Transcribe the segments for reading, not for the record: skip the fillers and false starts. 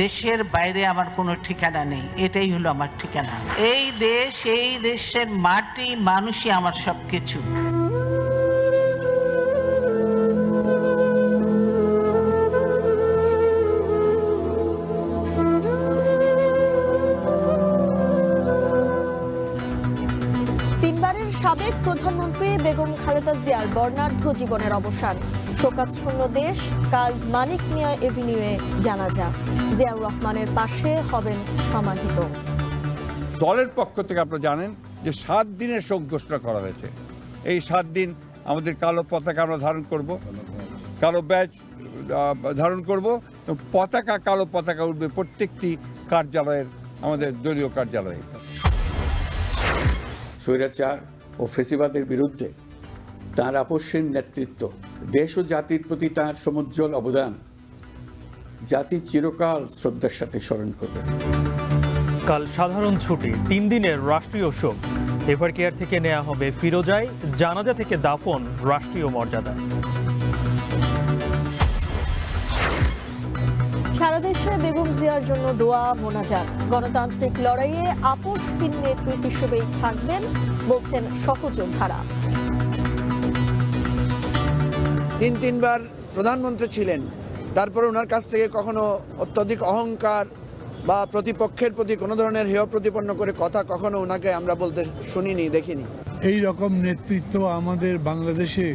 দেশের বাইরে আমার কোনো ঠিকানা নেই, এটাই হলো আমার ঠিকানা। এই দেশ, এই দেশের মাটি, মানুষই আমার সবকিছু। তিনবারের সাবেক প্রধানমন্ত্রী বেগম খালেদা জিয়ার বর্ণাঢ্য জীবনের অবসান। শোকাচ্ছন্ন দেশ, কাল মানিক মিয়া এভিনিউয়ে জানাজা। জিয়াউর রহমানের পাশে হবেন সমাহিত। দলের পক্ষ থেকে আপনারা জানেন যে 7 দিনের শোক ঘোষণা করা হয়েছে। এই 7 দিন আমাদের কালো পতাকা আমরা ধারণ করব, কালো ব্যাজ ধারণ করব, পতাকা, কালো পতাকা উঠবে প্রত্যেকটি কার্যালয়ের, আমাদের দলীয় কার্যালয়ে। স্বৈরাচার ও ফেসিবাদের বিরুদ্ধে তাঁর আপসহীন নেতৃত্ব, দেশ ও জাতির প্রতি তাঁর সমুজ্জ্বল অবদান জাতি চিরকাল শ্রদ্ধার সাথে স্মরণ করবে। কাল সাধারণ ছুটি, 3 দিনের রাষ্ট্রীয় শোক। এভারকেয়ার থেকে নেওয়া হবে ফিরোজায়, জানাজা থেকে দাফন রাষ্ট্রীয় মর্যাদায়। সারা দেশে বেগম জিয়ার জন্য দোয়া, মোনাজাত। গণতান্ত্রিক লড়াইয়ে আপোষহীন নেতৃত্ব হিসেবেই থাকবেন বলছেন সহযোদ্ধারা। 3বার প্রধানমন্ত্রী ছিলেন, তারপরে ওনার কাছ থেকে কখনো অত্যধিক অহংকার বা প্রতিপক্ষের প্রতি কোনো ধরনের হেয় প্রতিপন্ন করে কথা কখনো ওনাকে আমরা বলতে শুনিনি, দেখিনি। এই রকম নেতৃত্ব আমাদের বাংলাদেশে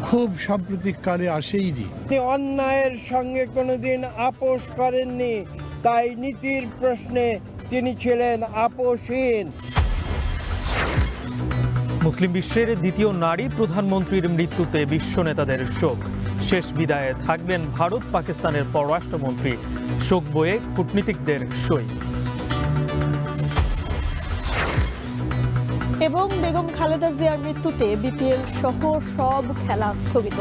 খুব সাম্প্রতিককালে আসেইনি। তিনি অন্যায়ের সঙ্গে কোনোদিন আপোষ করেননি, তাই নীতির প্রশ্নে তিনি ছিলেন আপোষহীন। মুসলিম বিশ্বের দ্বিতীয় নারী প্রধানমন্ত্রীর মৃত্যুতে বিশ্ব নেতাদের শোক। শেষ বিদায়ে থাকবেন ভারত পাকিস্তানের পররাষ্ট্রমন্ত্রী। শোক বয়ে কূটনীতিকদের সই। এবং বেগম খালেদা জিয়ার মৃত্যুতে বিপিএল সহ সব খেলা স্থগিত।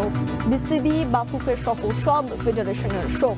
বিসিবি, বাফুফে সহ সব ফেডারেশনের শোক।